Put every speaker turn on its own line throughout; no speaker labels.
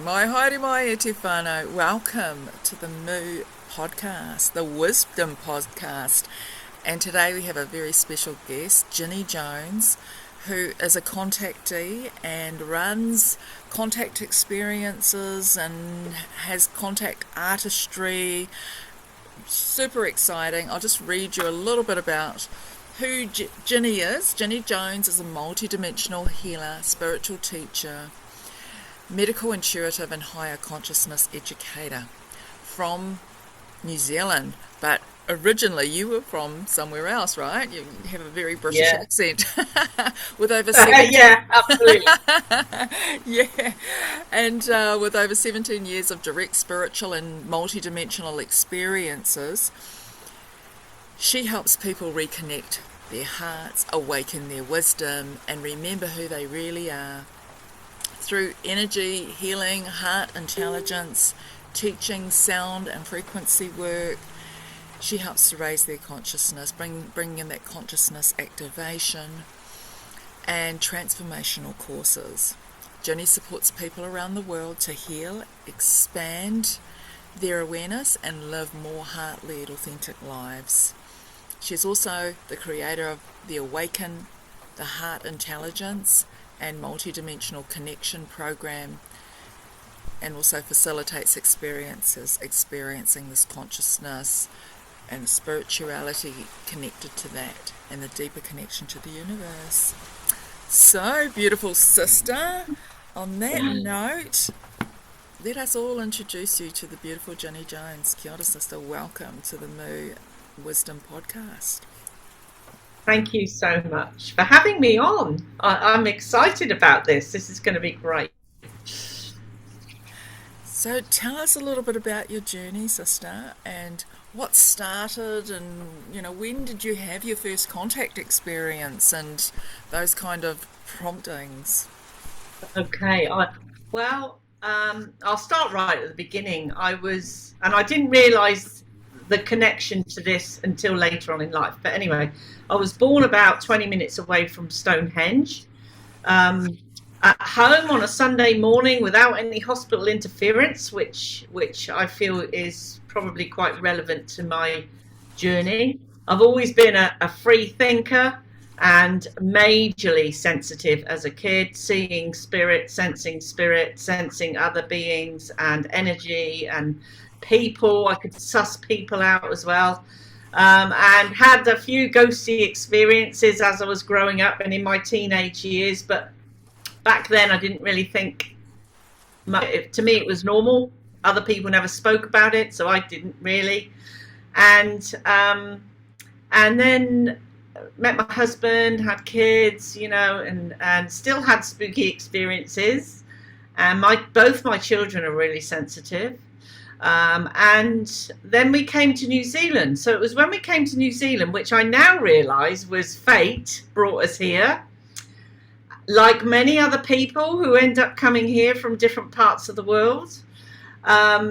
Mai haere mai e te whānau. Welcome to the Moo podcast, the Wisdom podcast. And today we have a very special guest, Ginny Jones, who is a contactee and runs contact experiences and has contact artistry. Super exciting. I'll just read you a little bit about who Ginny is. Ginny Jones is a multidimensional healer, spiritual teacher, medical intuitive and higher consciousness educator from New Zealand. But originally you were from somewhere else, right? You have a very British accent. With over 17
Yeah, absolutely.
yeah, and with over 17 years of direct spiritual and multidimensional experiences, she helps people reconnect their hearts, awaken their wisdom, and remember who they really are. Through energy, healing, heart intelligence, teaching, sound and frequency work, she helps to raise their consciousness, bring in that consciousness activation and transformational courses. Ginny supports people around the world to heal, expand their awareness and live more heart-led, authentic lives. She's also the creator of the Awaken the Heart Intelligence and Multidimensional Connection program, and also facilitates experiencing this consciousness and spirituality connected to that and the deeper connection to the universe. So, beautiful sister, on that note, let us all introduce you to the beautiful Ginny Jones. Kia ora, sister. Welcome to the Moo Wisdom podcast.
Thank you so much for having me on. I'm excited about this. This is going to be great.
So tell us a little bit about your journey, sister, and what started, and when did you have your first contact experience and those kind of promptings?
Okay. I'll start right at the beginning. I didn't realise the connection to this until later on in life. But anyway, I was born about 20 minutes away from Stonehenge, at home on a Sunday morning without any hospital interference, which I feel is probably quite relevant to my journey. I've always been a free thinker and majorly sensitive as a kid, seeing spirit, sensing other beings and energy and people. I could suss people out as well, and had a few ghosty experiences as I was growing up and in my teenage years, but back then I didn't really think much. To me it was normal. Other people never spoke about it, so I didn't really. And then met my husband, had kids, and still had spooky experiences, and both my children are really sensitive. And then we came to New Zealand. So it was when we came to New Zealand, which I now realise was fate brought us here. Like many other people who end up coming here from different parts of the world,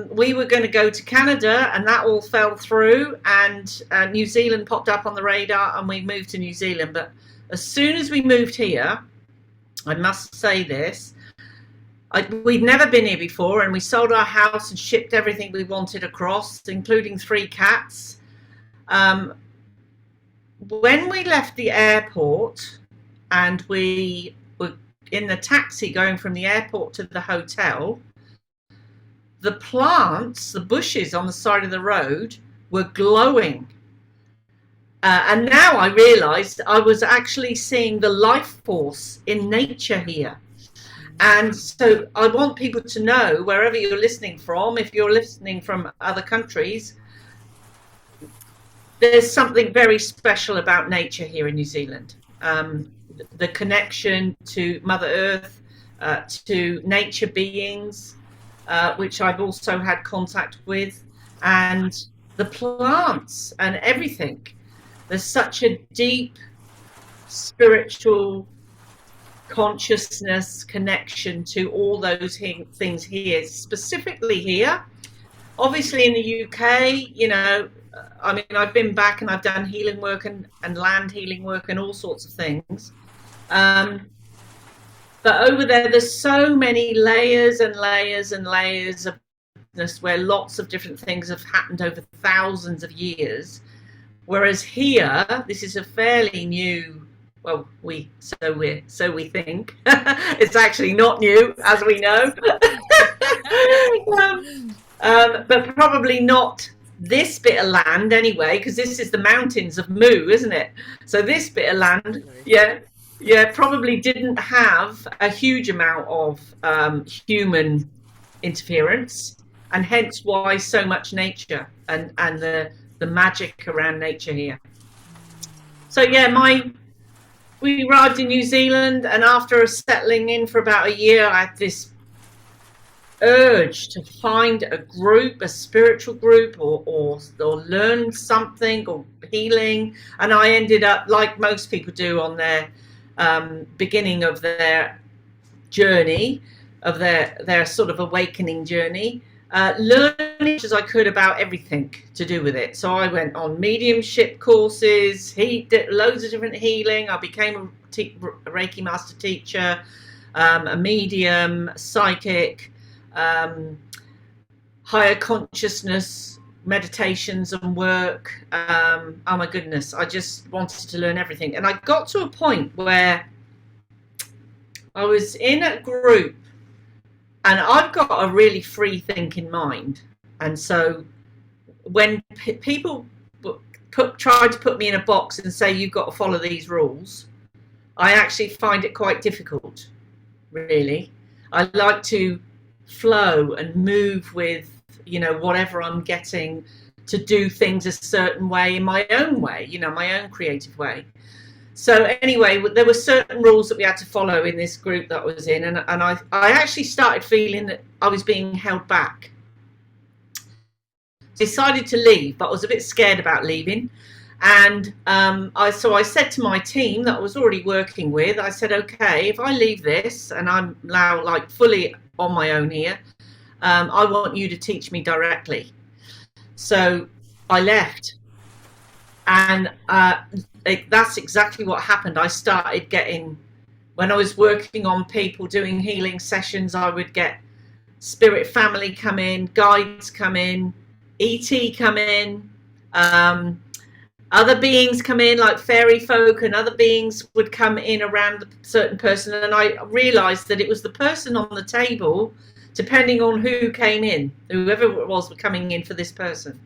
we were going to go to Canada, and that all fell through, and New Zealand popped up on the radar, and we moved to New Zealand. But as soon as we moved here, I must say this, we'd never been here before, and we sold our house and shipped everything we wanted across, including 3 cats. When we left the airport and we were in the taxi going from the airport to the hotel, the plants, the bushes on the side of the road were glowing. And now I realised I was actually seeing the life force in nature here. And so I want people to know, wherever you're listening from, if you're listening from other countries, there's something very special about nature here in New Zealand. The connection to Mother Earth, to nature beings, which I've also had contact with, and the plants and everything. There's such a deep spiritual consciousness connection to all those things here, specifically here. Obviously in the UK, I've been back and I've done healing work and land healing work and all sorts of things. But over there, there's so many layers and layers and layers of business where lots of different things have happened over thousands of years. Whereas here, this is a fairly new, well, so we think. It's actually not new, as we know. But probably not this bit of land anyway, because this is the mountains of Mu, isn't it? So this bit of land, probably didn't have a huge amount of human interference, and hence why so much nature and the magic around nature here. So yeah, we arrived in New Zealand, and after settling in for about a year, I had this urge to find a group, a spiritual group, or learn something, or healing. And I ended up, like most people do on their beginning of their journey, of their sort of awakening journey, learning as I could about everything to do with it. So I went on mediumship courses, did loads of different healing. I became a Reiki master teacher, a medium, psychic, higher consciousness meditations and work. Oh my goodness, I just wanted to learn everything. And I got to a point where I was in a group, and I've got a really free thinking mind. And so when people try to put me in a box and say, you've got to follow these rules, I actually find it quite difficult, really. I like to flow and move with, whatever I'm getting, to do things a certain way, in my own way, my own creative way. So anyway, there were certain rules that we had to follow in this group that I was in, and I actually started feeling that I was being held back. Decided to leave, but I was a bit scared about leaving. And so I said to my team that I was already working with, I said, okay, if I leave this and I'm now like fully on my own here, I want you to teach me directly. So I left, and that's exactly what happened. I started getting, when I was working on people doing healing sessions, I would get spirit family come in, guides come in, ET come in, other beings come in, like fairy folk, and other beings would come in around a certain person. And I realized that it was the person on the table, depending on who came in, whoever it was coming in for this person.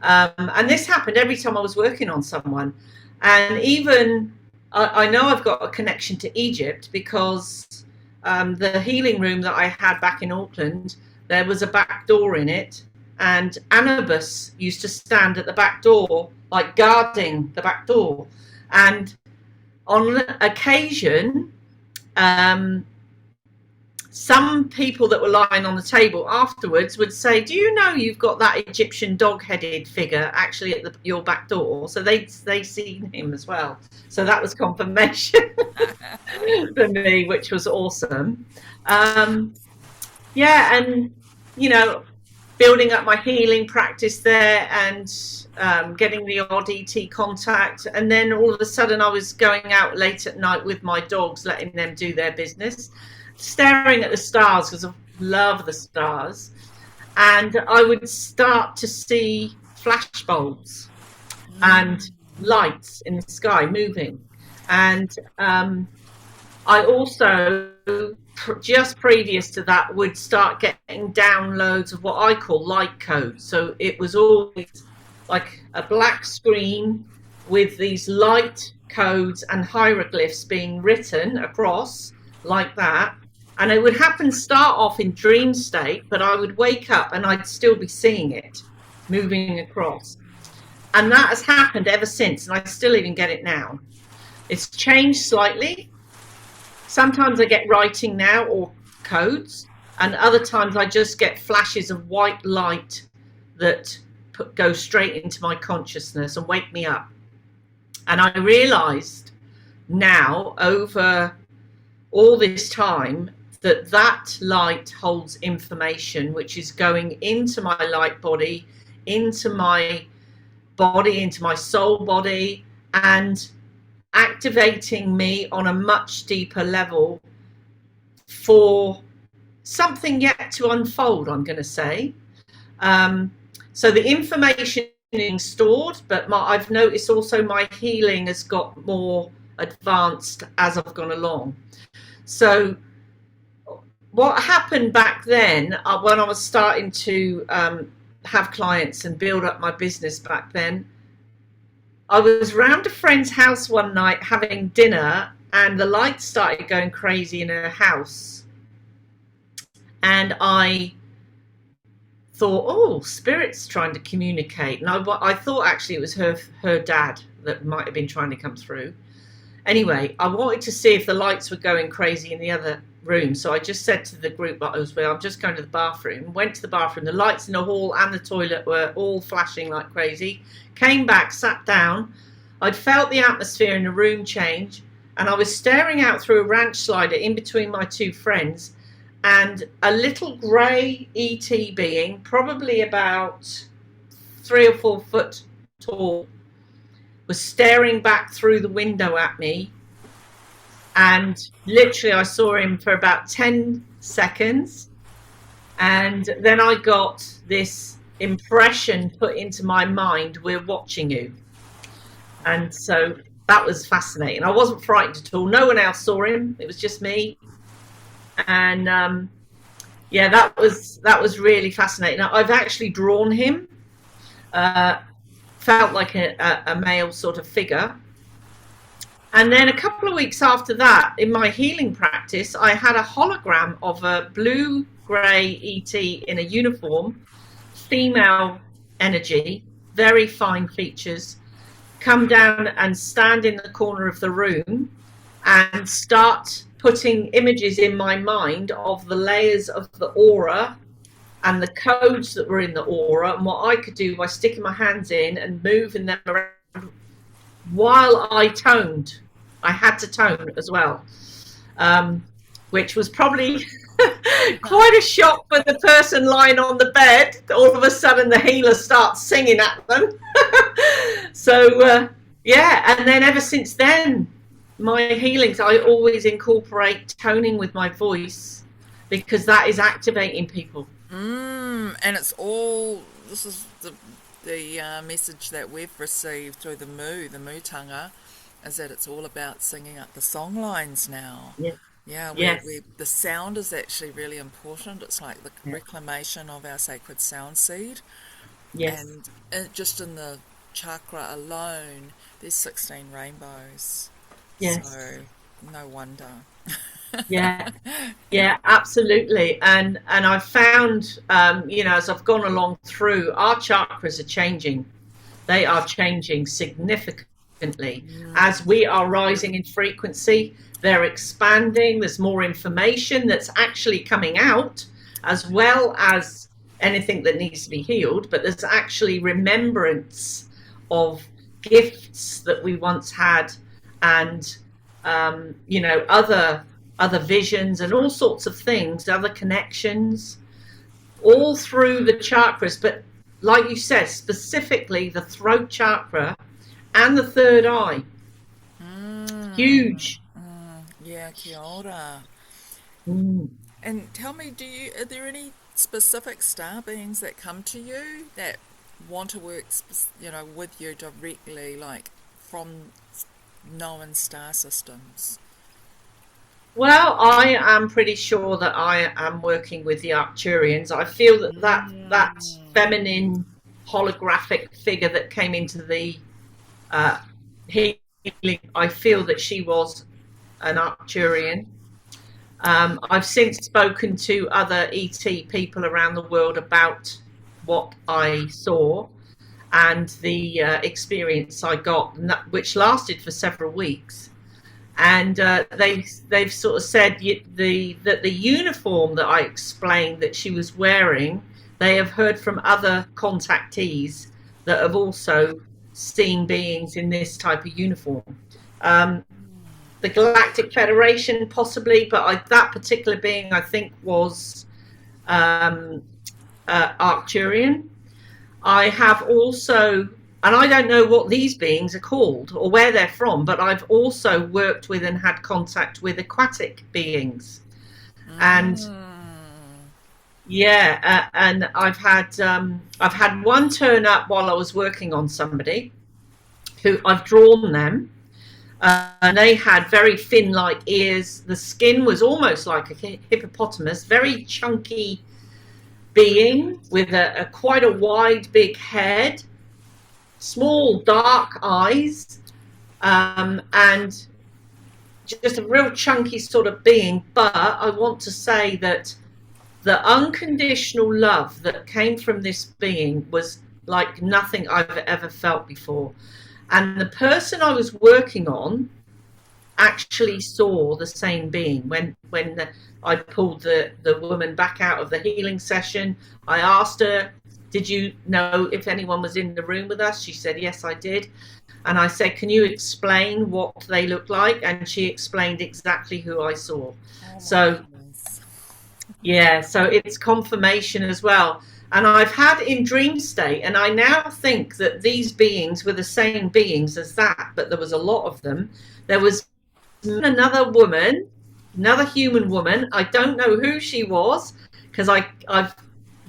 And this happened every time I was working on someone. And even I know I've got a connection to Egypt, because the healing room that I had back in Auckland, there was a back door in it, and Anubis used to stand at the back door, like guarding the back door. And on occasion, some people that were lying on the table afterwards would say, do you know you've got that Egyptian dog-headed figure actually at your back door? So they seen him as well. So that was confirmation for me, which was awesome. Yeah, and, building up my healing practice there, and getting the odd ET contact. And then all of a sudden I was going out late at night with my dogs, letting them do their business, staring at the stars, because I love the stars. And I would start to see flash bulbs and lights in the sky moving. And I also, just previous to that, would start getting downloads of what I call light code. So it was always like a black screen with these light codes and hieroglyphs being written across like that. And it would start off in dream state, but I would wake up and I'd still be seeing it moving across. And that has happened ever since, and I still even get it now. It's changed slightly. Sometimes I get writing now, or codes, and other times I just get flashes of white light that go straight into my consciousness and wake me up. And I realized now, over all this time, that light holds information which is going into my light body, into my soul body, and activating me on a much deeper level for something yet to unfold, I'm going to say. So the information is being stored, but I've noticed also my healing has got more advanced as I've gone along. So what happened back then, when I was starting to have clients and build up my business back then, I was round a friend's house one night having dinner, and the lights started going crazy in her house. And I thought, oh, Spirit's trying to communicate. And I thought actually it was her dad that might have been trying to come through. Anyway, I wanted to see if the lights were going crazy in the other room. So I just said to the group that I was with, I'm just going to the bathroom. Went to the bathroom. The lights in the hall and the toilet were all flashing like crazy. Came back, sat down. I'd felt the atmosphere in the room change. And I was staring out through a ranch slider in between my two friends. And a little grey ET being, probably about 3 or 4 foot tall, was staring back through the window at me. And literally I saw him for about 10 seconds. And then I got this impression put into my mind, we're watching you. And so that was fascinating. I wasn't frightened at all. No one else saw him. It was just me. And yeah, that was really fascinating. I've actually drawn him. Felt like a male sort of figure. And then a couple of weeks after that, in my healing practice, I had a hologram of a blue-grey ET in a uniform, female energy, very fine features, come down and stand in the corner of the room and start putting images in my mind of the layers of the aura and the codes that were in the aura, and what I could do by sticking my hands in and moving them around while I toned. I had to tone as well, which was probably quite a shock for the person lying on the bed. All of a sudden the healer starts singing at them. So yeah, and then ever since then, my healings, I always incorporate toning with my voice, because that is activating people.
And it's all, this is the message that we've received through the Mutanga, is that it's all about singing up the song lines now.
Yeah.
Yeah,
Yes.
the sound is actually really important. It's like the reclamation of our sacred sound seed.
Yes.
And just in the chakra alone, there's 16 rainbows.
Yes.
So, no wonder.
Yeah. Yeah, absolutely. And I've found, as I've gone along through, our chakras are changing. They are changing significantly as we are rising in frequency. They're expanding. There's more information that's actually coming out, as well as anything that needs to be healed. But there's actually remembrance of gifts that we once had, and other visions and all sorts of things, other connections, all through the chakras. But like you said, specifically the throat chakra and the third eye. Huge.
Yeah, kia ora.
Mm.
And tell me, are there any specific star beings that come to you that want to work, with you directly, like from known star systems?
Well, I am pretty sure that I am working with the Arcturians. I feel that feminine holographic figure that came into the healing, I feel that she was an Arcturian. I've since spoken to other ET people around the world about what I saw and the experience I got, which lasted for several weeks. And they've sort of said that the uniform that I explained that she was wearing, they have heard from other contactees that have also seen beings in this type of uniform. The Galactic Federation possibly, but that particular being I think was Arcturian. I have also, and I don't know what these beings are called or where they're from, but I've also worked with and had contact with aquatic beings. And yeah, and I've had one turn up while I was working on somebody who I've drawn them, and they had very fin like ears. The skin was almost like a hippopotamus, very chunky being with a quite a wide big head, small dark eyes, and just a real chunky sort of being. But I want to say that the unconditional love that came from this being was like nothing I've ever felt before. And the person I was working on actually saw the same being. When I pulled the woman back out of the healing session, I asked her, did you know if anyone was in the room with us? She said, yes, I did. And I said, can you explain what they look like? And she explained exactly who I saw. So yeah, so it's confirmation as well. And I've had in dream state, and I now think that these beings were the same beings as that, but there was a lot of them. There was another woman, another human woman. I don't know who she was, because I've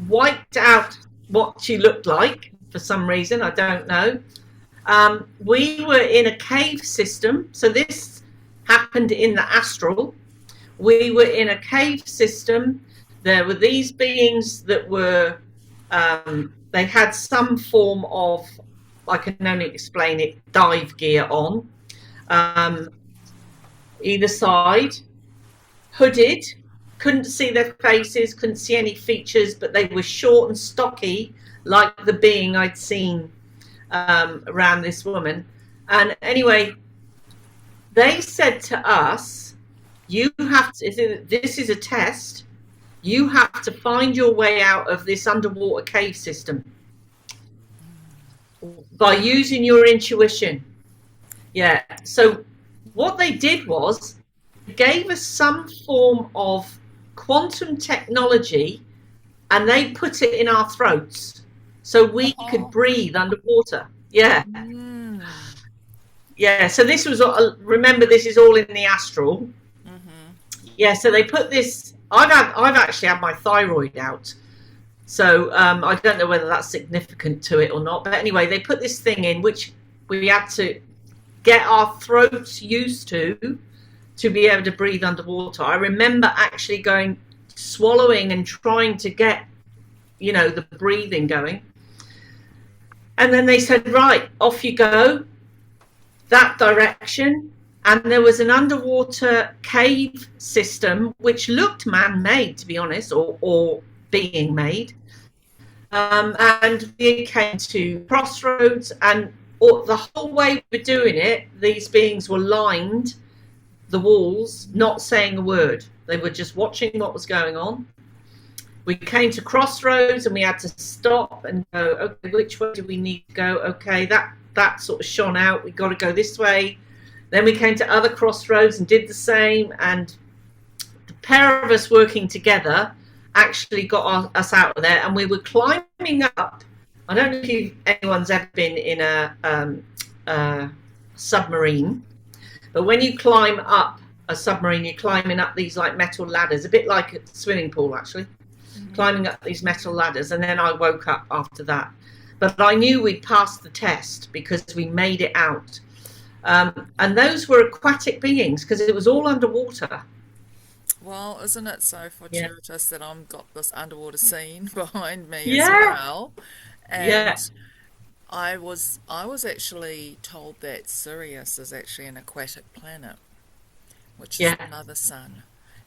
wiped out what she looked like for some reason. I don't know. We were in a cave system, so this happened in the astral. We were in a cave system. There were these beings that were, they had some form of, I can only explain it, dive gear on, either side, hooded, couldn't see their faces, couldn't see any features, but they were short and stocky, like the being I'd seen around this woman. And anyway, they said to us, you have to, this is a test, you have to find your way out of this underwater cave system by using your intuition. Yeah, so what they did was gave us some form of quantum technology, and they put it in our throats so we could breathe underwater. Yeah. Yeah, so this was, remember, this is all in the astral. Yeah, so they put this, I've actually had my thyroid out, so I don't know whether that's significant to it or not, but anyway, they put this thing in which we had to get our throats used to be able to breathe underwater. I remember actually going, swallowing and trying to get, you know, the breathing going. And then they said, right, off you go, that direction. And there was an underwater cave system, which looked man-made, to be honest, or being made. And we came to crossroads, and the whole way we were doing it, these beings were lined the walls, not saying a word. They were just watching what was going on. We came to crossroads, and we had to stop and go, okay, which way do we need to go? Okay, that sort of shone out. We got to go this way. Then we came to other crossroads and did the same. And the pair of us working together actually got us out of there. And we were climbing up. I don't know if anyone's ever been in a submarine, but when you climb up a submarine, you're climbing up these like metal ladders, a bit like a swimming pool, actually, climbing up these metal ladders. And then I woke up after that. But I knew we'd passed the test because we made it out. And those were aquatic beings because it was all underwater.
Well, isn't it so fortuitous that I've got this underwater scene behind me as
Yeah.
well? And I was actually told that Sirius is actually an aquatic planet, which is another sun,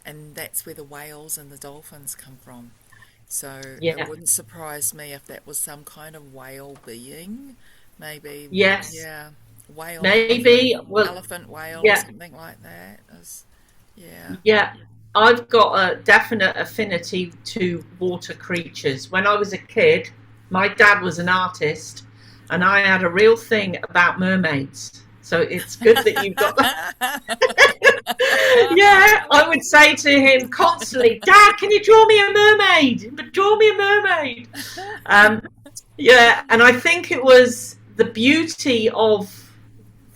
and that's where the whales and the dolphins come from. So it wouldn't surprise me if that was some kind of whale being, maybe.
Yes.
Yeah. Whale,
Maybe.
elephant whale or something like that.
Yeah. I've got a definite affinity to water creatures. When I was a kid, my dad was an artist, and I had a real thing about mermaids. So it's good that you've got that. Yeah, I would say to him constantly, Dad, can you draw me a mermaid? Draw me a mermaid. Yeah, and I think it was the beauty of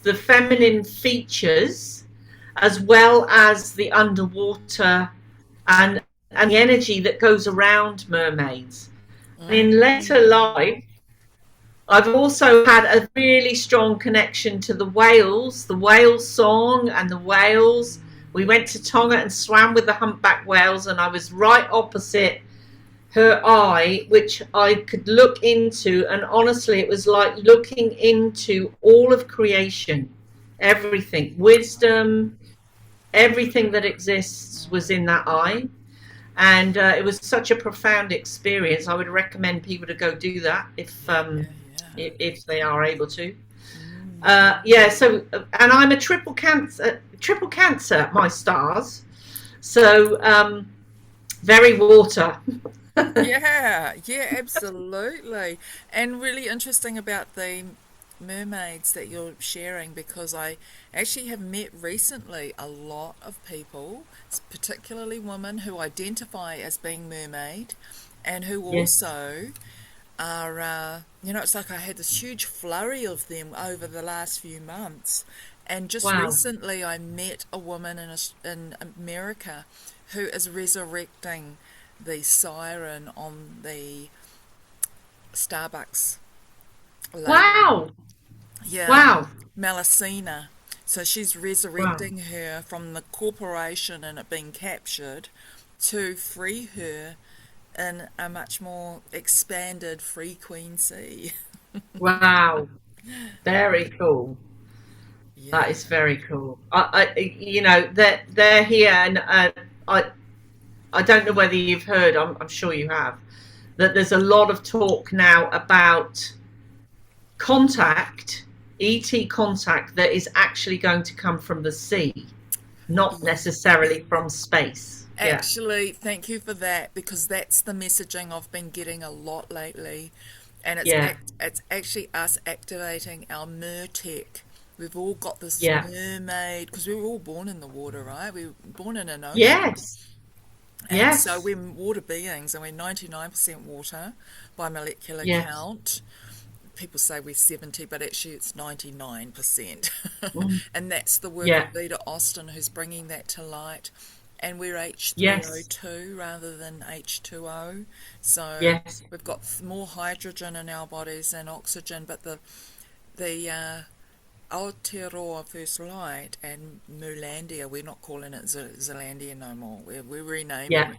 the feminine features as well as the underwater and the energy that goes around mermaids. In later
Mm.
life, I've also had a really strong connection to the whale song and the whales. We went to Tonga and swam with the humpback whales, and I was right opposite her eye, which I could look into, and honestly, it was like looking into all of creation. Everything, wisdom, everything that exists was in that eye. And it was such a profound experience. I would recommend people to go do that
Yeah, yeah.
if they are able to.
Yeah.
Yeah. So, and I'm a triple cancer. My stars. So very water.
Yeah, yeah, absolutely. And really interesting about the mermaids that you're sharing because I actually have met recently a lot of people, particularly women who identify as being mermaid and who
Yes.
also are, it's like I had this huge flurry of them over the last few months. And just
Wow.
recently I met a woman in America who is resurrecting the siren on the Starbucks label.
Wow.
Yeah,
Wow.
Melusina. So she's
Wow.
resurrecting her from the corporation and it being captured to free her in a much more expanded frequency.
Wow. Very cool. That
Yeah.
is very cool. They're here, and I don't know whether you've heard. I'm sure you have. That there's a lot of talk now about contact, ET contact, that is actually going to come from the sea, not necessarily from space. Yeah.
Actually, thank you for that because that's the messaging I've been getting a lot lately, and
Yeah.
it's actually us activating our mertech. We've all got this
Yeah.
mermaid because we were all born in the water, right? We were born in an ocean,
Yes.
and so
Yes.
we're water beings, and we're 99% water by molecular
Yes.
count. People say we're 70, but actually it's 99%.
Mm.
And that's the work
Yeah.
of Leader Austin who's bringing that to light. And we're
Yes.
H3O2 rather than H2O. So
Yes.
we've got more hydrogen in our bodies than oxygen, but the Aotearoa First Light and Mulandia, we're not calling it Zealandia no more. We're
Yeah.
renaming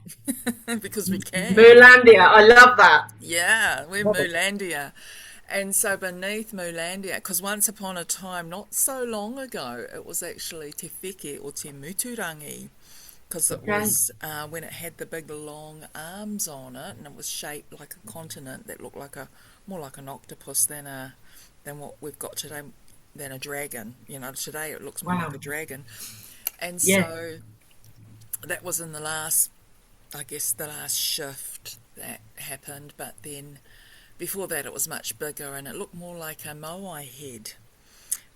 it because we can.
Merlandia. I love that.
Yeah, we're
Love it.
Mulandia. And so beneath Mulandia, because once upon a time, not so long ago, it was actually Te Wheke or Te Muturangi, because it
Okay.
was when it had the big long arms on it, and it was shaped like a continent that looked like more like an octopus than what we've got today, than a dragon. Today it looks more like
Wow.
a dragon. And
Yes.
so that was in I guess, the last shift that happened, but then before that it was much bigger and it looked more like a moai head.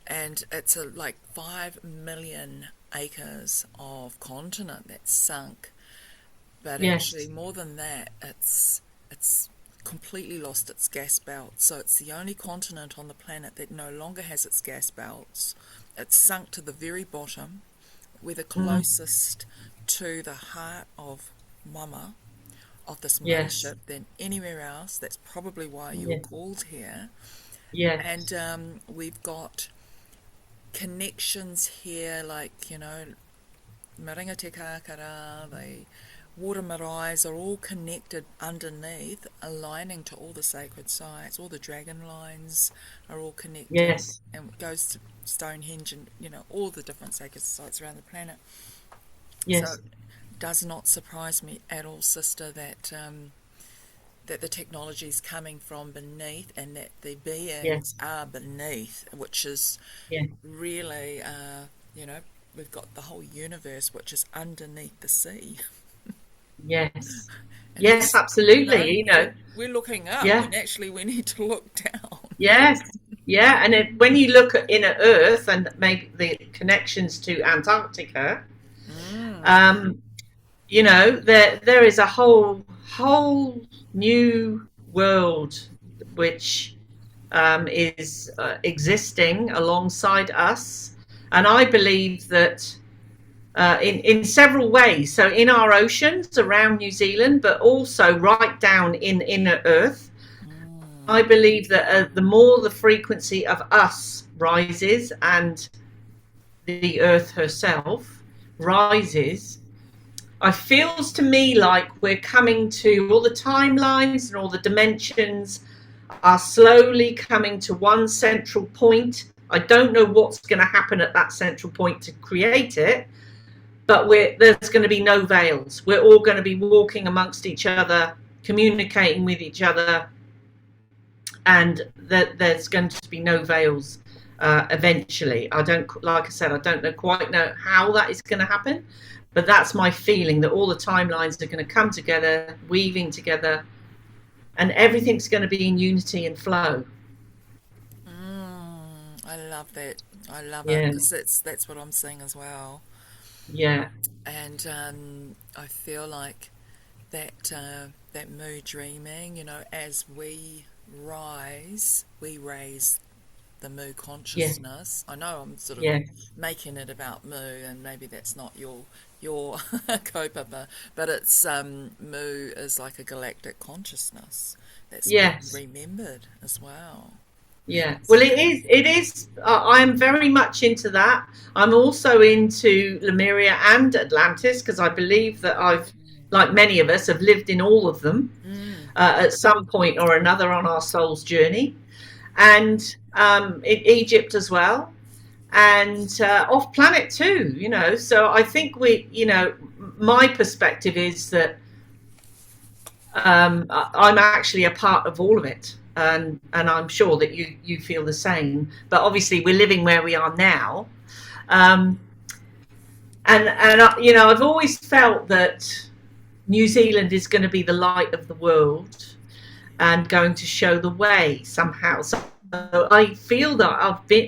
And it's like 5 million acres of continent that's sunk. But actually,
Yes.
more than that, it's completely lost its gas belt. So it's the only continent on the planet that no longer has its gas belts. It's sunk to the very bottom. We're the
Mm.
closest to the heart of Mama, of this
Yes.
mothership, than anywhere else. That's probably why you were
Yes.
called here. And
Yes.
we've got connections here, like, Maringa Te Kākara, the water maraes are all connected underneath, aligning to all the sacred sites. All the dragon lines are all connected,
Yes.
and it goes to Stonehenge and, all the different sacred sites around the planet. So
Yes.
it does not surprise me at all, sister, that the technology is coming from beneath and that the beings
Yes.
are beneath, which is
Yes.
really, you know, we've got the whole universe which is underneath the sea.
Yes.
And
Yes.
that's,
Absolutely. You know.
we're looking up
Yeah.
when actually we need to look down.
Yes. Yeah. And when you look at inner Earth and maybe the connections to Antarctica,
Mm.
um, there is a whole new world which is existing alongside us, and I believe that in several ways. So in our oceans around New Zealand, but also right down in inner Earth. I believe that the more the frequency of us rises and the Earth herself rises, it feels to me like we're coming to all the timelines and all the dimensions are slowly coming to one central point. I don't know what's going to happen at that central point to create it, but there's going to be no veils. We're all going to be walking amongst each other, communicating with each other, and there's going to be no veils eventually. Like I said, I don't quite know how that is going to happen, but that's my feeling, that all the timelines are going to come together, weaving together, and everything's going to be in unity and flow.
I love that. I love it,
Yeah,
because that's what I'm seeing as well.
yeah,
And I feel like that mood dreaming, as we raise the moo
yeah,
consciousness. I know I'm sort of
yeah,
making it about moo, and maybe that's not your kaupapa, but it's moo is like a galactic consciousness that's being
yes.
remembered as well.
Yeah,
It's
well, it is. I'm very much into that. I'm also into Lemuria and Atlantis because I believe that like many of us, have lived in all of them at some point or another on our soul's journey, and in Egypt as well, and off planet too. So I think my perspective is that I'm actually a part of all of it, and I'm sure that you feel the same. But obviously, we're living where we are now, um, and I've always felt that New Zealand is going to be the light of the world and going to show the way somehow. So I feel that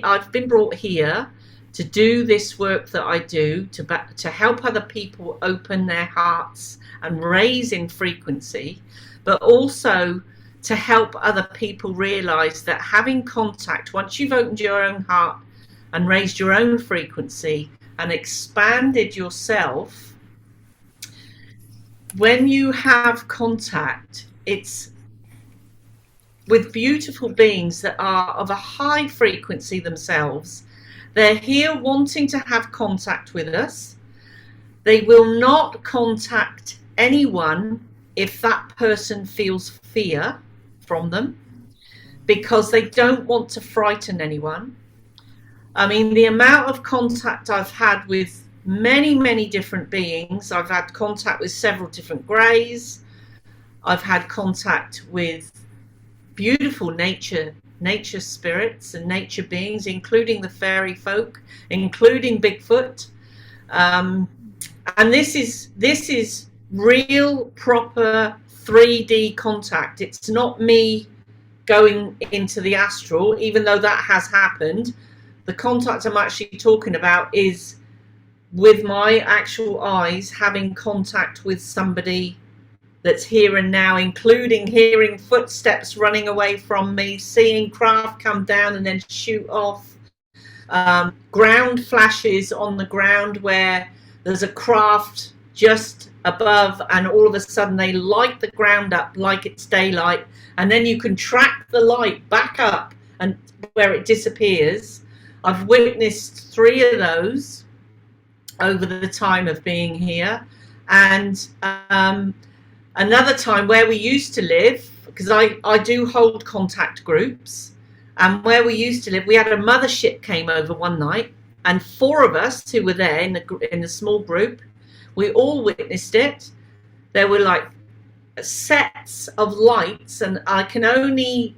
I've been brought here to do this work that I do, to help other people open their hearts and raise in frequency, but also to help other people realize that having contact, once you've opened your own heart and raised your own frequency and expanded yourself, when you have contact, it's with beautiful beings that are of a high frequency themselves. They're here wanting to have contact with us. They will not contact anyone if that person feels fear from them, because they don't want to frighten anyone. I mean, the amount of contact I've had with many, many different beings. I've had contact with several different greys. I've had contact with beautiful nature spirits and nature beings, including the fairy folk, including Bigfoot. And this is real, proper 3D contact. It's not me going into the astral, even though that has happened. The contact I'm actually talking about is with my actual eyes, having contact with somebody that's here and now, including hearing footsteps running away from me, seeing craft come down and then shoot off, ground flashes on the ground where there's a craft just above, and all of a sudden they light the ground up like it's daylight, and then you can track the light back up and where it disappears. I've witnessed 3 of those over the time of being here. And another time where we used to live, because I do hold contact groups, and where we used to live, we had a mothership came over one night, and 4 of us who were there in the small group, we all witnessed it. There were like sets of lights, and I can only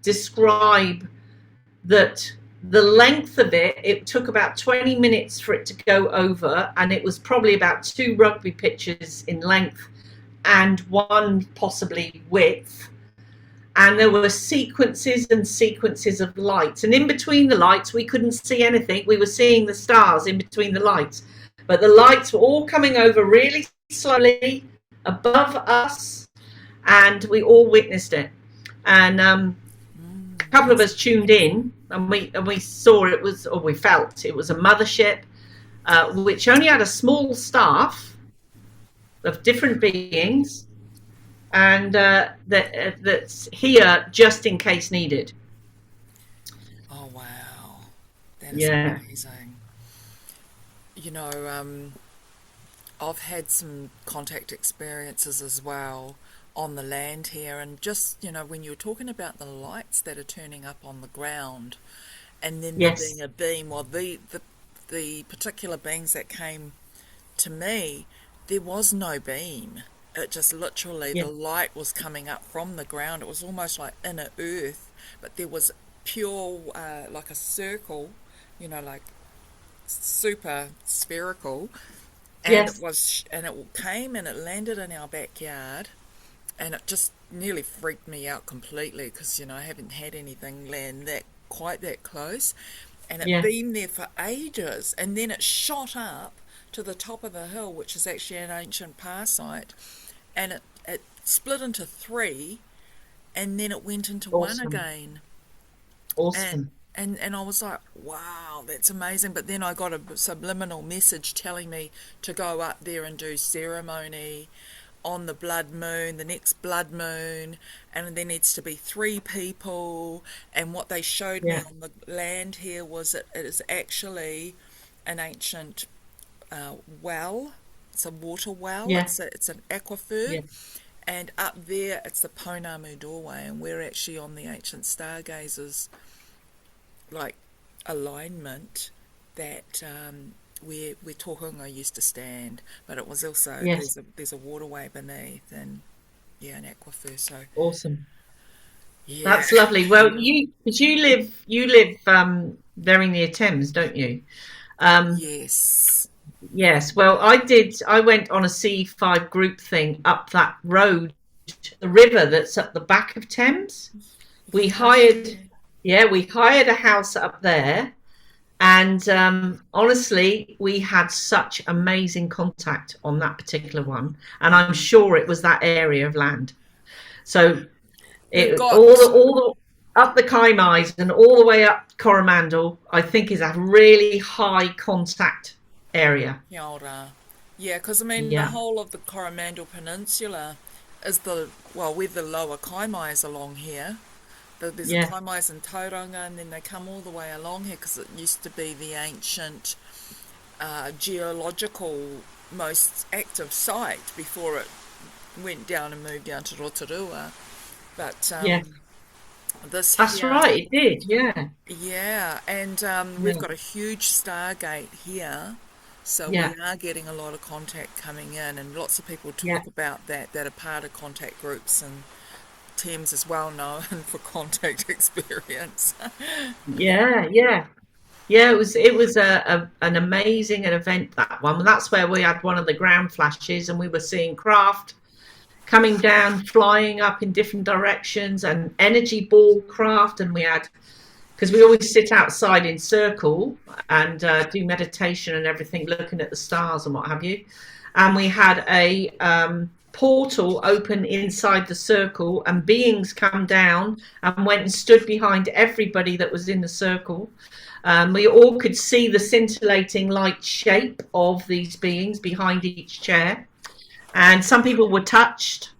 describe that the length of it took about 20 minutes for it to go over, and it was probably about 2 rugby pitches in length and 1 possibly width. And there were sequences and sequences of lights, and in between the lights we couldn't see anything. We were seeing the stars in between the lights, but the lights were all coming over really slowly above us, and we all witnessed it. And a couple of us tuned in, and we saw it was, or we felt it was a mothership, which only had a small staff of different beings, and that's here just in case needed.
Oh, wow. That is
Yeah.
amazing. You know, I've had some contact experiences as well on the land here, and just, you know, when you were talking about the lights that are turning up on the ground, and then there being
Yes.
a beam, well, the particular beings that came to me, there was no beam. It just literally,
Yeah.
the light was coming up from the ground. It was almost like inner earth, but there was pure, like a circle, you know, like super spherical, and
Yes.
it came and it landed in our backyard, and it just nearly freaked me out completely because, you know, I haven't had anything land that quite that close, and it
Yeah.
beamed there for ages, and then it shot up to the top of the hill, which is actually an ancient parsite, and it split into three, and then it went into one
Awesome.
again, and
Awesome.
and I was like, wow, that's amazing. But then I got a subliminal message telling me to go up there and do ceremony on the blood moon, the next blood moon, and there needs to be three people. And what they showed me
Yeah.
on the land here was that it is actually an ancient well. It's a water well.
Yeah.
It's an aquifer,
Yeah.
and up there it's the Pounamu doorway, and we're actually on the ancient stargazers like alignment that where Tohunga used to stand, but it was also
Yes.
there's a waterway beneath, and yeah, an aquifer. So
Awesome.
yeah,
That's lovely. Well, you live very near Thames, don't you? Um,
yes,
yes. Well, I did. I went on a C5 group thing up that road, the river that's at the back of Thames. We hired,
yeah,
yeah, we hired a house up there, and honestly, we had such amazing contact on that particular one, and I'm sure it was that area of land. So
we've
it
got
all the up the Kaimais and all the way up Coromandel, I think is a really high contact area.
Kia ora. Yeah, because I mean the
Yeah,
whole of the Coromandel Peninsula is the well, we're the lower Kaimais along here. There's the
yeah,
Kaimais and Tauranga, and then they come all the way along here because it used to be the ancient geological most active site before it went down and moved down to Rotorua. But
yeah.
this
That's
here,
right. It did. Yeah,
yeah, and we've
yeah,
got a huge Stargate here, so we
yeah,
are getting a lot of contact coming in, and lots of people
yeah,
talk about that are part of contact groups, and Thames is well known for contact experience.
yeah, yeah. Yeah, it was an amazing event, that one. And that's where we had one of the ground flashes, and we were seeing craft coming down, flying up in different directions, and energy ball craft. And we had, because we always sit outside in circle and do meditation and everything, looking at the stars and what have you. And we had a portal open inside the circle, and beings come down and went and stood behind everybody that was in the circle. We all could see the scintillating light shape of these beings behind each chair, and some people were touched.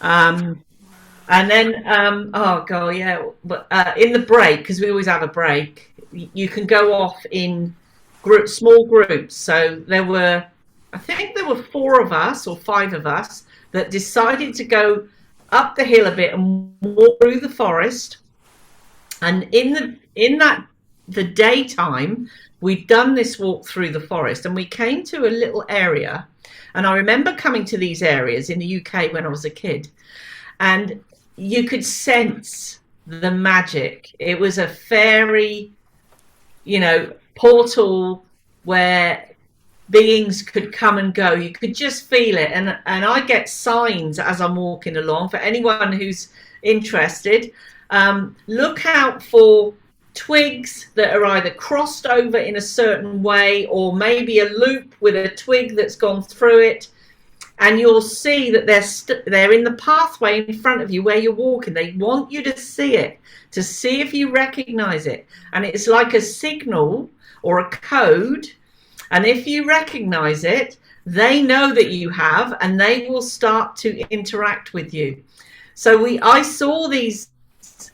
Um, and then, oh god, yeah. But in the break, because we always have a break, you can go off in small groups. So there were, I think there were four of us or five of us that decided to go up the hill a bit and walk through the forest. And in the daytime, we'd done this walk through the forest, and we came to a little area. And I remember coming to these areas in the UK when I was a kid, and you could sense the magic. It was a fairy, portal where beings could come and go. You could just feel it. And I get signs as I'm walking along. For anyone who's interested, look out for twigs that are either crossed over in a certain way, or maybe a loop with a twig that's gone through it, and you'll see that they're in the pathway in front of you where you're walking. They want you to see it, to see if you recognize it, and it's like a signal or a code. And if you recognize it, they know that you have, and they will start to interact with you. So I saw these,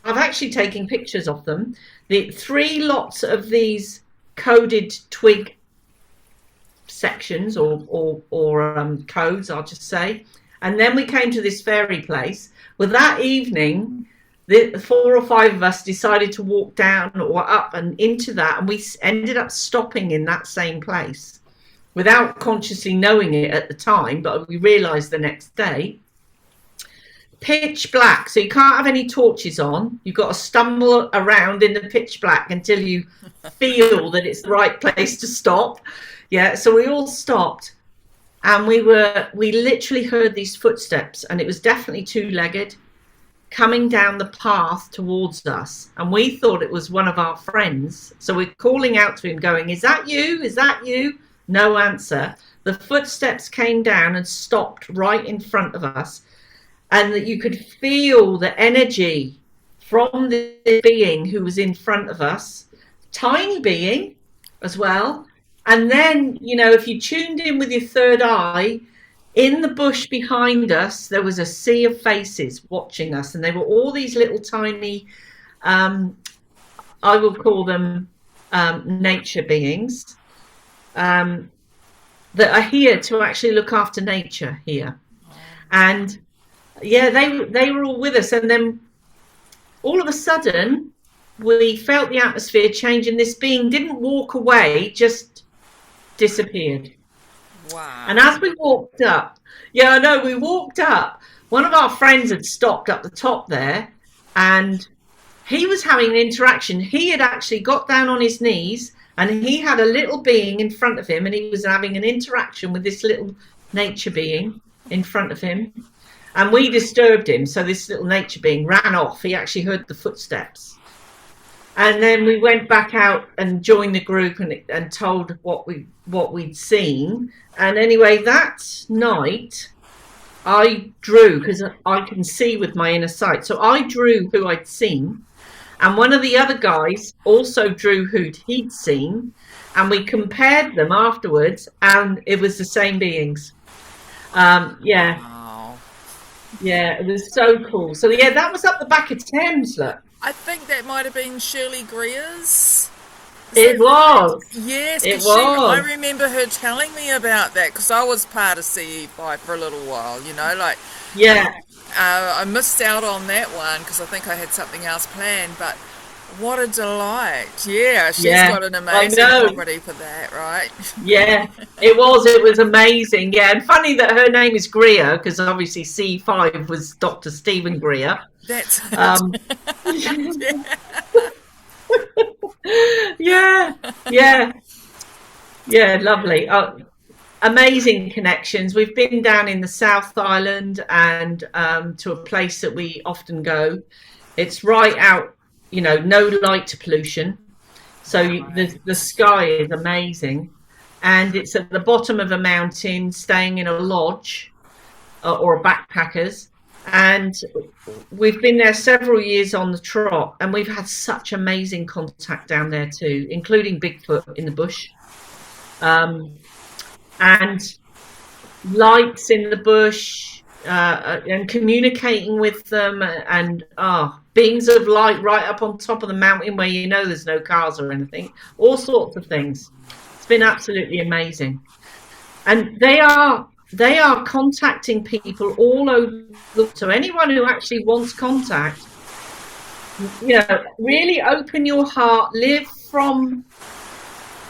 I've actually taken pictures of them, the 3 lots of these coded twig sections or codes, I'll just say. And then we came to this fairy place. Well, that evening, the 4 or 5 of us decided to walk down or up and into that, and we ended up stopping in that same place without consciously knowing it at the time, but we realized the next day. Pitch black, so you can't have any torches on. You've got to stumble around in the pitch black until you feel that it's the right place to stop. Yeah, so we all stopped, and we literally heard these footsteps, and it was definitely 2-legged, coming down the path towards us, and we thought it was one of our friends. So we're calling out to him going, is that you? Is that you? No answer. The footsteps came down and stopped right in front of us, and that you could feel the energy from the being who was in front of us, tiny being as well. And then, you know, if you tuned in with your third eye, in the bush behind us, there was a sea of faces watching us, and they were all these little tiny, I will call them nature beings, that are here to actually look after nature here. And yeah, they were all with us, and then all of a sudden we felt the atmosphere change, and this being didn't walk away, just disappeared.
Wow.
And as we walked up, yeah, I know, we walked up, one of our friends had stopped up the top there, and he was having an interaction. He had actually got down on his knees, and he had a little being in front of him, and he was having an interaction with this little nature being in front of him. And we disturbed him, so this little nature being ran off. He actually heard the footsteps. And then we went back out and joined the group and told what we'd seen. And anyway, that night I drew, because I can see with my inner sight. So I drew who I'd seen, and one of the other guys also drew who he'd seen, and we compared them afterwards, and it was the same beings. Yeah.
Wow.
Yeah, it was so cool. So yeah, that was up the back of Thames, look.
I think that might have been Shirley Greer's.
It was.
Yes,
It
'cause
was.
I remember her telling me about that, because I was part of CE5 for a little while, you know, like,
Yeah.
I missed out on that one because I think I had something else planned, but what a delight. Yeah, she's got an amazing property for that, right?
Yeah, it was amazing. Yeah, and funny that her name is Greer, because obviously C5 was Dr. Stephen Greer.
That's
yeah, lovely. Amazing connections. We've been down in the South Island and to a place that we often go. It's right out, you know, no light pollution. So the sky is amazing. And it's at the bottom of a mountain, staying in a lodge or a backpackers. And we've been there several years on the trot, and we've had such amazing contact down there too, including Bigfoot in the bush. And lights in the bush, and communicating with them, and beings of light right up on top of the mountain where you know there's no cars or anything, all sorts of things. It's been absolutely amazing. And they are contacting people all over. So anyone who actually wants contact, you know, really open your heart, live from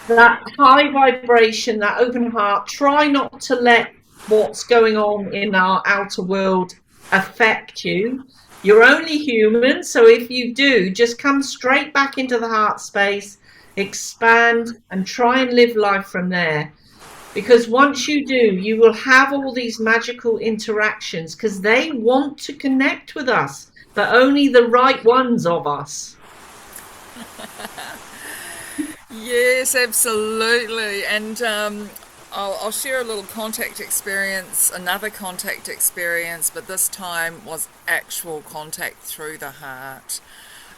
that high vibration, that open heart. Try not to let what's going on in our outer world affect you. You're only human, so if you do, just come straight back into the heart space, expand, and try and live life from there. Because once you do, you will have all these magical interactions, because they want to connect with us, but only the right ones of us.
Yes, absolutely. And I'll share a little contact experience, another contact experience, but this time was actual contact through the heart.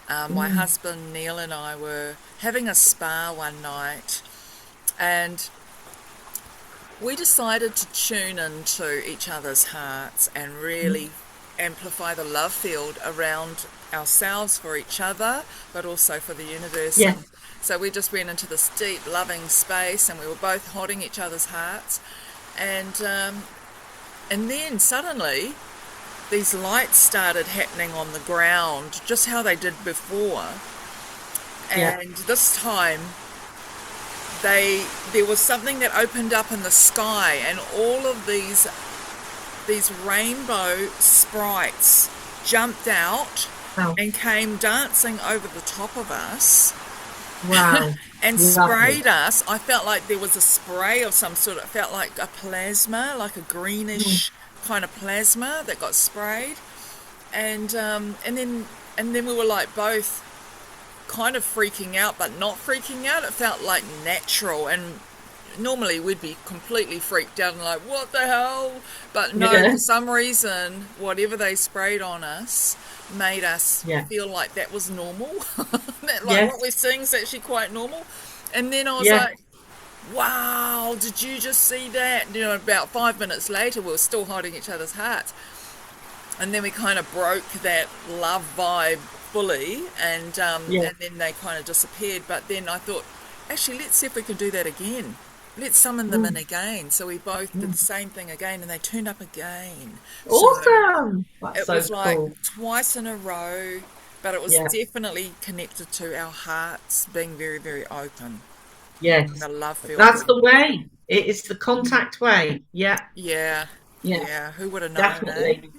My husband Neil and I were having a spa one night, and we decided to tune into each other's hearts and really amplify the love field around ourselves for each other, but also for the universe.
Yeah,
And so we just went into this deep, loving space, and we were both holding each other's hearts. And then suddenly, these lights started happening on the ground, just how they did before.
yeah.
And this time, there was something that opened up in the sky, and all of these rainbow sprites jumped out
Wow.
and came dancing over the top of us
Wow.
and
Lovely.
sprayed us. I felt like there was a spray of some sort. It felt like a plasma, like a
Mm.
greenish kind of plasma that got sprayed, and then we were like both kind of freaking out, but not freaking out. It felt like natural, and normally we'd be completely freaked out and like, what the hell? But no,
Yeah,
for some reason, whatever they sprayed on us made us
yeah,
feel like that was normal. That, like, what we're
yes,
seeing is actually quite normal. And then I was
yeah.
like, wow, did you just see that? You know, about 5 minutes later, we were still holding each other's hearts. And then we kind of broke that love vibe fully,
Yeah.
and then they kind of disappeared. But then I thought, actually, let's see if we can do that again. Let's summon them in
Mm,
again. So we both did
mm.
the same thing again, and they turned up again. So
Awesome. That's
it
so
was like
cool.
twice in a row, but it was
Yeah.
definitely connected to our hearts being very, very open and
Yes.
the love field
That's
being.
the way. It is the contact way. Yeah.
Yeah,
Yeah.
yeah. Who would have known, eh?
Definitely.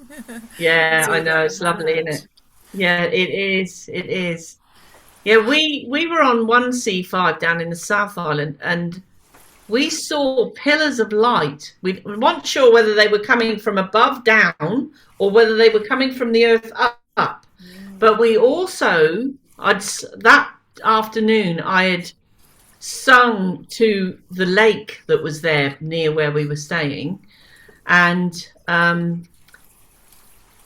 Yeah,
It's all
I know.
about the
It's lovely, isn't it?
heart.
Yeah, it is. It is. Yeah, we were on 1C5 down in the South Island, and we saw pillars of light. We weren't sure whether they were coming from above down or whether they were coming from the earth up. But we also, that afternoon, I had sung to the lake that was there near where we were staying. And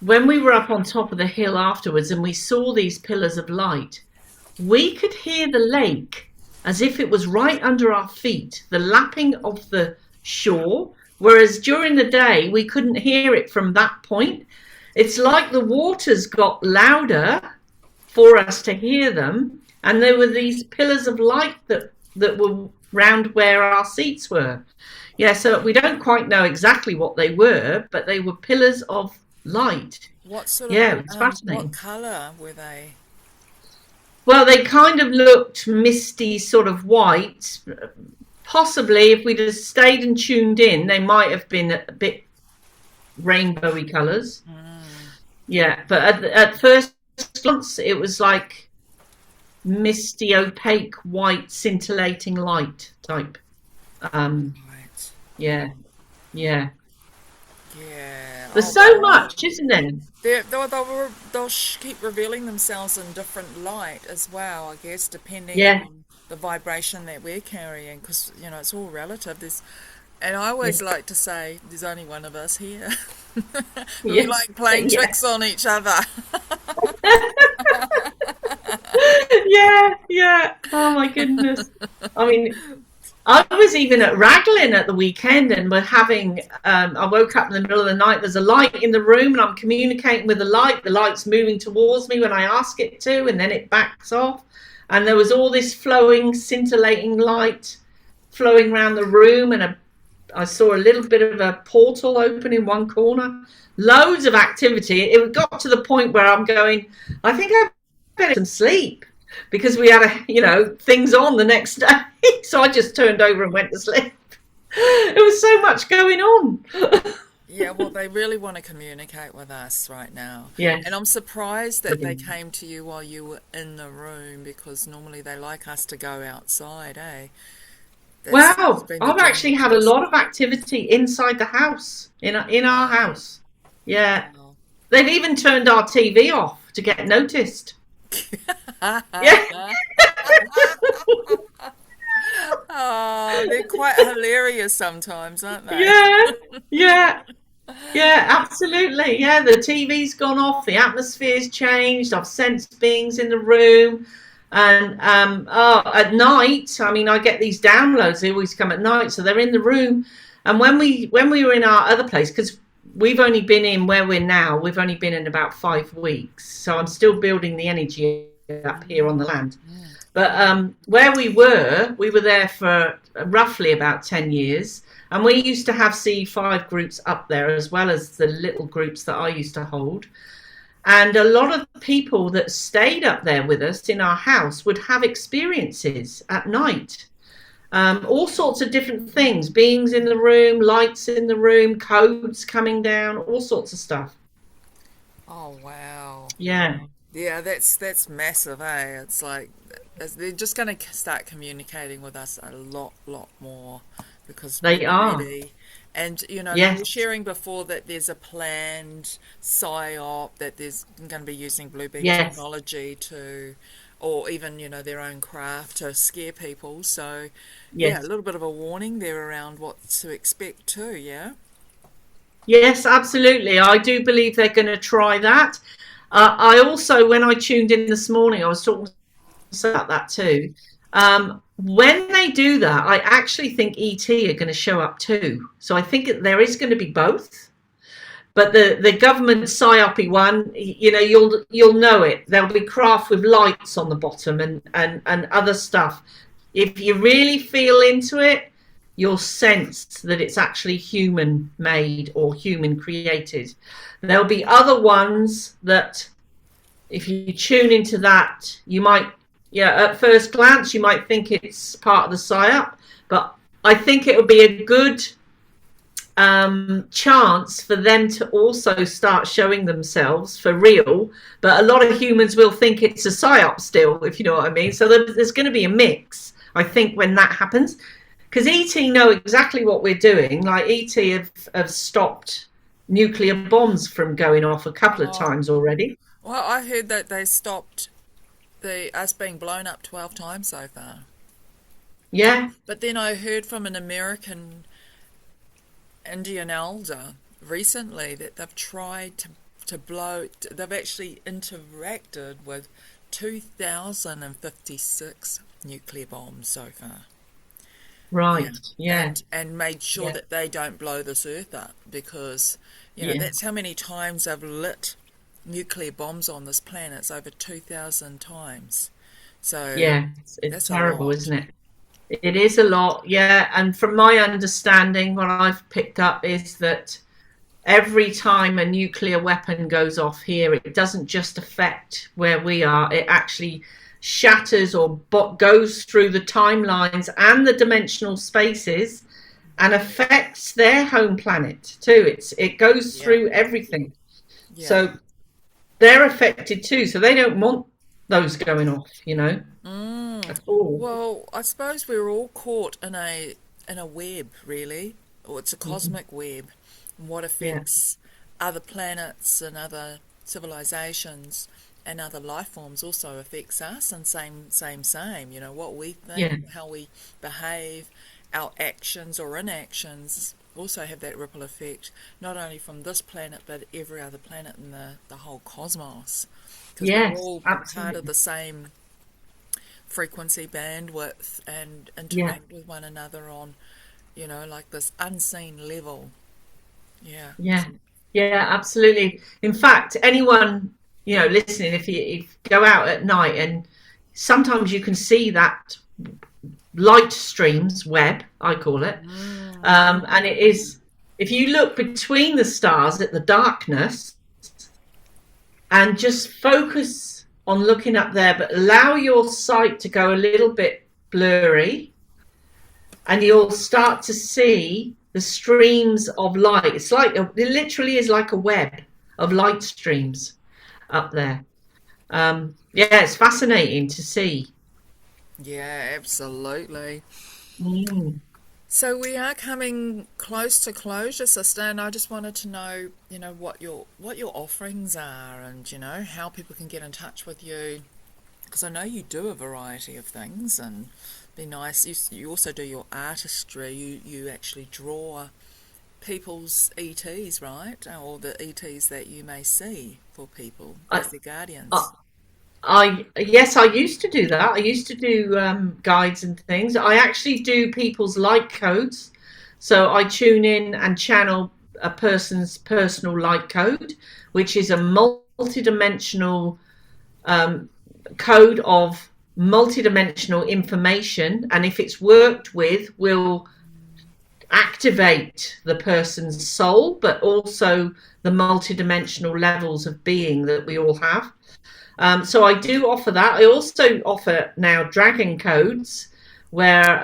when we were up on top of the hill afterwards and we saw these pillars of light, we could hear the lake as if it was right under our feet, the lapping of the shore, whereas during the day we couldn't hear it from that point. It's like the waters got louder for us to hear them, and there were these pillars of light that were round where our seats were. Yeah, so we don't quite know exactly what they were, but they were pillars of light.
What sort of,
Yeah, it's
what
fascinating.
colour were they?
Well, they kind of looked misty, sort of white. Possibly, if we'd have stayed and tuned in, they might have been a bit rainbowy colours. Yeah, but at first glance, it was like misty, opaque, white, scintillating light type. Um,
Right.
yeah, yeah.
Yeah.
There's
Oh
so
God.
much, isn't there?
They'll keep revealing themselves in different light as well, I guess, depending
Yeah,
on the vibration that we're carrying, because it's all relative. And I
yeah,
always like to say, there's only one of us here. But we
yeah,
like playing
yeah,
tricks on each other.
yeah, yeah. Oh my goodness. I mean, I was even at Raglan at the weekend and we're having, I woke up in the middle of the night, there's a light in the room and I'm communicating with the light. The light's moving towards me when I ask it to, and then it backs off. And there was all this flowing, scintillating light flowing around the room, and I saw a little bit of a portal open in one corner. Loads of activity. It got to the point where I'm going, I think I better get some sleep because we had things on the next day. So I just turned over and went to sleep. It was so much going on.
Yeah, well, they really want to communicate with us right now. And I'm
Yes.
surprised that they came to you while you were in the room, because normally they like us to go outside, eh? That's
Wow.
been the
I've actually
general
had a
tradition.
lot of activity inside the house, in our
Wow.
house. Yeah.
Wow.
They've even turned our TV off to get noticed. Yeah.
Oh, they're quite hilarious sometimes, aren't they?
Yeah. Yeah. Yeah, absolutely. Yeah, the TV's gone off, the atmosphere's changed. I've sensed beings in the room. And at night, I mean, I get these downloads, they always come at night. So they're in the room And when we were in our other place, because we've only been in where we're now, we've only been in about 5 weeks, so I'm still building the energy up here on the land.
Mm.
But where we were there for roughly about 10 years. And we used to have C5 groups up there, as well as the little groups that I used to hold. And a lot of people that stayed up there with us in our house would have experiences at night. All sorts of different things, beings in the room, lights in the room, codes coming down, all sorts of stuff.
Oh wow.
Yeah,
Yeah, that's massive, eh? It's like they're just going to start communicating with us a lot more because we're
they are.
ready. And you were
Yes,
sharing before that there's a planned psyop that there's going to be using blue beam
yes,
technology to, or even their own craft to scare people. So, yeah, a
yes.
little bit of a warning there around what to expect too. Yeah.
Yes, absolutely. I do believe they're going to try that. I also, when I tuned in this morning, I was talking about that too. When they do that, I actually think ET are going to show up too. So I think there is going to be both. But the government psyopy one, you'll know it. There'll be craft with lights on the bottom and other stuff. If you really feel into it, you'll sense that it's actually human made or human created. There'll be other ones that, if you tune into that, you might, yeah, at first glance, you might think it's part of the psyop, but I think it would be a good chance for them to also start showing themselves for real. But a lot of humans will think it's a psyop still, if you know what I mean. So there's going to be a mix, I think, when that happens. Because ET know exactly what we're doing. Like ET have stopped nuclear bombs from going off a couple of
Oh,
times already.
well, I heard that they stopped us being blown up 12 times so far.
Yeah,
But then I heard from an American Indian elder recently that they've tried to blow, they've actually interacted with 2,056 nuclear bombs so far. Yeah.
right. Yeah,
And made sure
yeah,
that they don't blow this earth up because,
yeah,
that's how many times they've lit nuclear bombs on this planet. It's over 2,000 times. So
yeah. It's
that's a
terrible,
lot.
isn't it? It is a lot, yeah. And from my understanding, what I've picked up is that every time a nuclear weapon goes off here, it doesn't just affect where we are, it actually shatters or goes through the timelines and the dimensional spaces and affects their home planet too. It goes
Yeah.
through everything.
Yeah.
So they're affected too. So they don't want those going off,
Mm.
at all.
Well, I suppose we're all caught in a web, really, or it's a
Mhm.
cosmic web. And what
Yeah,
affects other planets and other civilizations and other life forms also affects us, and same. What we think,
yeah,
how we behave, our actions or inactions also have that ripple effect, not only from this planet but every other planet in the whole cosmos, because we're
yes,
all part of
absolutely.
the same frequency bandwidth and
Yeah.
interact with one another on, like this unseen level. Yeah.
Yeah, yeah, absolutely. In fact, anyone listening, if you go out at night, and sometimes you can see that light streams web, I call it,
Mm.
and it is, if you look between the stars at the darkness and just focus on looking up there, but allow your sight to go a little bit blurry, and you'll start to see the streams of light. It literally is like a web of light streams up there. Yeah, it's fascinating to see.
Yeah, absolutely.
Mm.
So we are coming close to closure, sister, and I just wanted to know, what your offerings are, and how people can get in touch with you, because I know you do a variety of things, and be nice. You also do your artistry. You actually draw people's ETs, right? Or the ETs that you may see for people
I,
as their
I,
guardians.
yes, I used to do that. I used to do guides and things. I actually do people's light codes. So I tune in and channel a person's personal light code, which is a multidimensional um, code of multidimensional information, and if it's worked with, will activate the person's soul, but also the multidimensional levels of being that we all have. So I do offer that. I also offer now dragon codes, where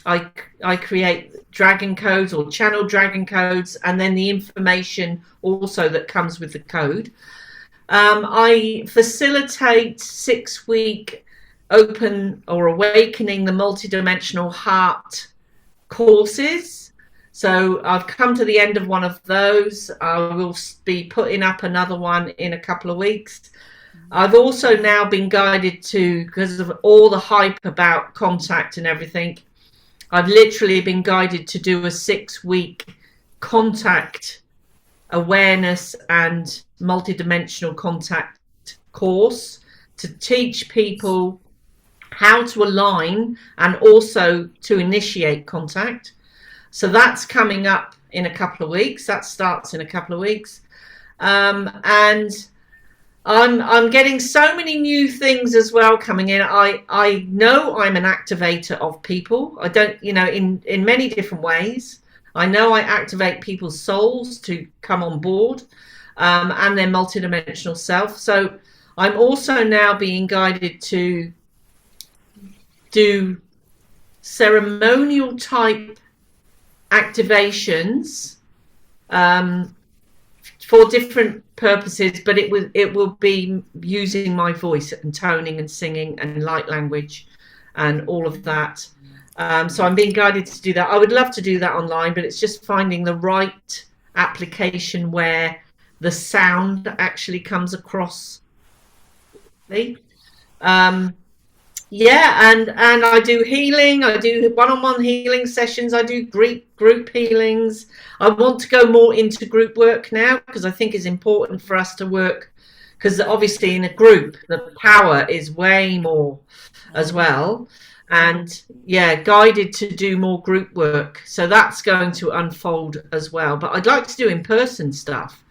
I create dragon codes or channel dragon codes, and then the information also that comes with the code. I facilitate 6-week open or awakening the multidimensional heart courses. So I've come to the end of one of those. I will be putting up another one in a couple of weeks. I've also now been guided to, because of all the hype about contact and everything, I've literally been guided to do a 6-week contact awareness and multidimensional contact course to teach people how to align and also to initiate contact. So that's coming up in a couple of weeks. That starts in a couple of weeks. And I'm getting so many new things as well coming in. I know I'm an activator of people. I don't, in many different ways. I know I activate people's souls to come on board, and their multidimensional self. So I'm also now being guided to do ceremonial type activations for different purposes, but it will be using my voice and toning and singing and light language and all of that. So I'm being guided to do that. I would love to do that online, but it's just finding the right application where the sound actually comes across. Yeah, and I do healing. I do one-on-one healing sessions. I do group healings. I want to go more into group work now, because I think it's important for us to work, because obviously in a group the power is way more as well. And yeah, guided to do more group work. So that's going to unfold as well. But I'd like to do in-person stuff.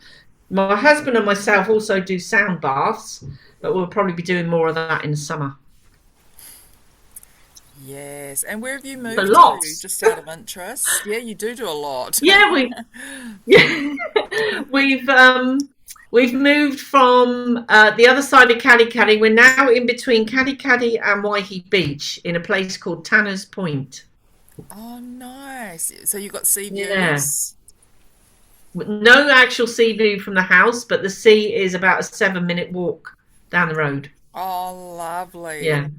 My husband and myself also do sound baths, but we'll probably be doing more of that in the summer.
Yes. And where have you
So
moved to?
lots.
Just out of interest. Yeah, you do a lot.
Yeah, yeah, we've we've moved from the other side of Kadikadi. We're now in between Kadikadi and Waihi Beach in a place called Tanner's Point.
Oh, nice. So you got sea
Yeah,
views?
no actual sea view from the house, but the sea is about a 7-minute walk down the road.
Oh,
Yeah,
lovely.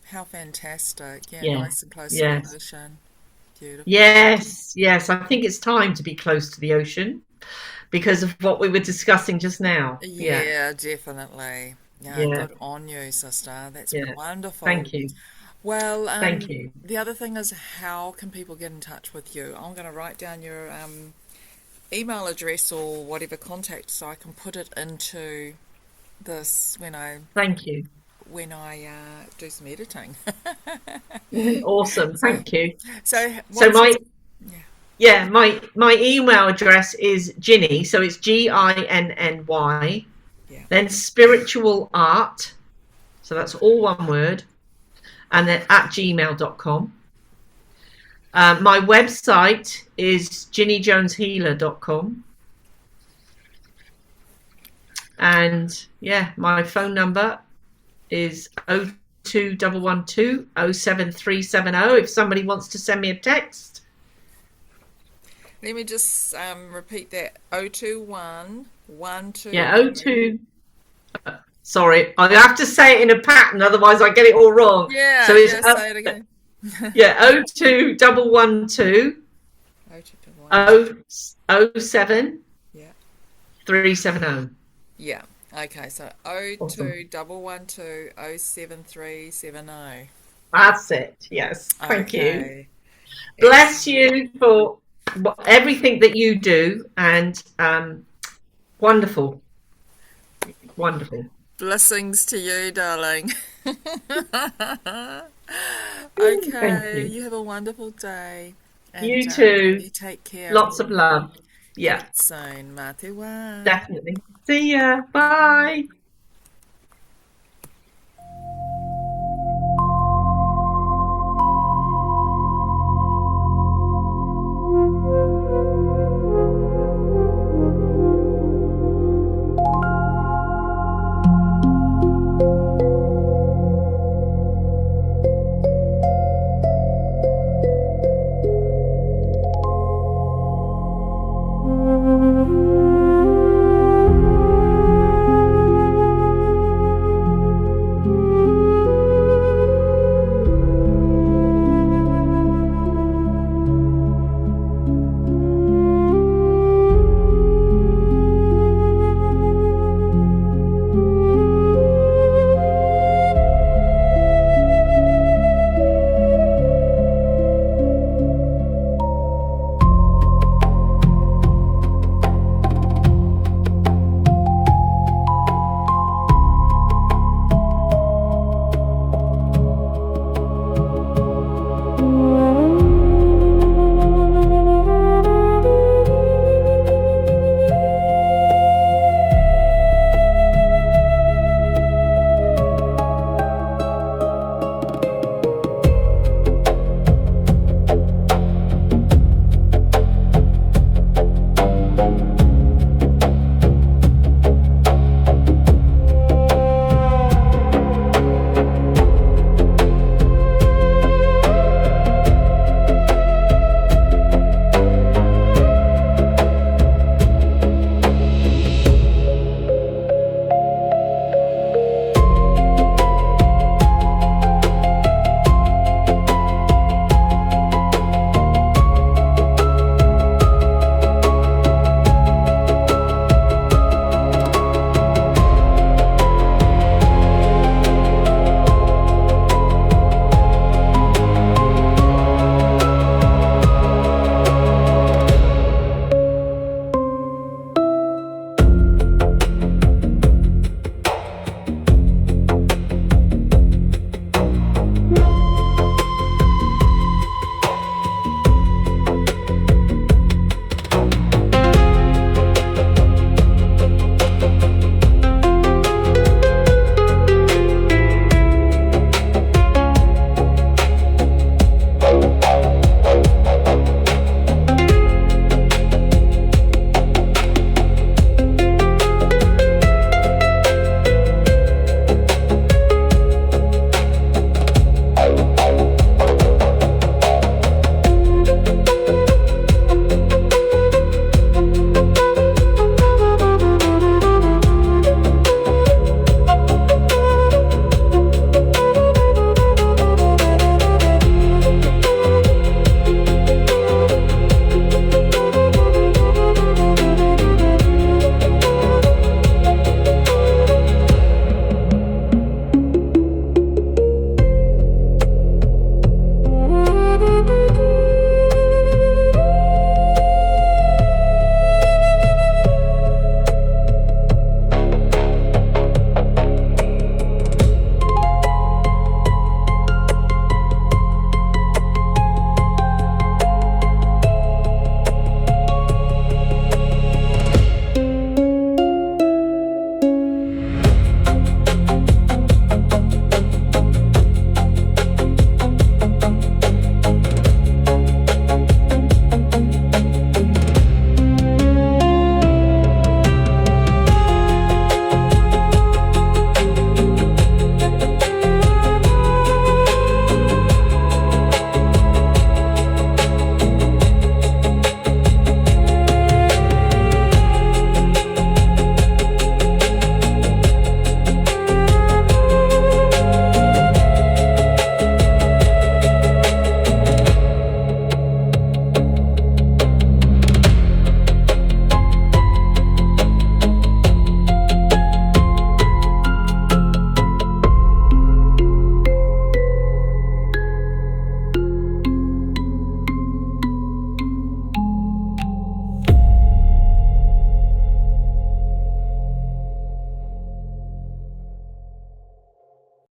How fantastic. Yeah,
yeah,
nice and close to the
yes,
ocean. Beautiful.
yes. I think it's time to be close to the ocean because of what we were discussing just now. Yeah,
Yeah, definitely. Yeah,
yeah,
good on you, sister. That's
yeah.
wonderful.
Thank you,
Well,
thank you.
the other thing is, how can people get in touch with you? I'm going to write down your email address or whatever contact so I can put it into this
Thank you.
when I do some editing.
Awesome.
So,
Thank you.
so
So
once
my
it's yeah,
yeah, my email address is Ginny, so it's Ginny,
yeah.
then spiritual art, so that's all one word, and then at gmail.com. My website is ginnyjoneshealer.com. And yeah, my phone number is 02112 if somebody wants to send me a text.
Let me just repeat that. 021
Yeah, 02. Sorry, I have to say it in a pattern, otherwise I get it all wrong.
Yeah,
So it's
yeah, say it again.
yeah, 02112
021.
007
Yeah.
370.
Yeah. Okay, so
Awesome.
021207370.
That's it. Yes. Thank you.
Okay.
Bless
Excellent.
you for everything that you do, and wonderful, wonderful.
Blessings to you, darling.
Thank
Okay,
you.
you have a wonderful day. And
You too.
you take care.
Lots of love.
Talk
Yeah,
soon. Mā te wā.
definitely. See ya. Bye.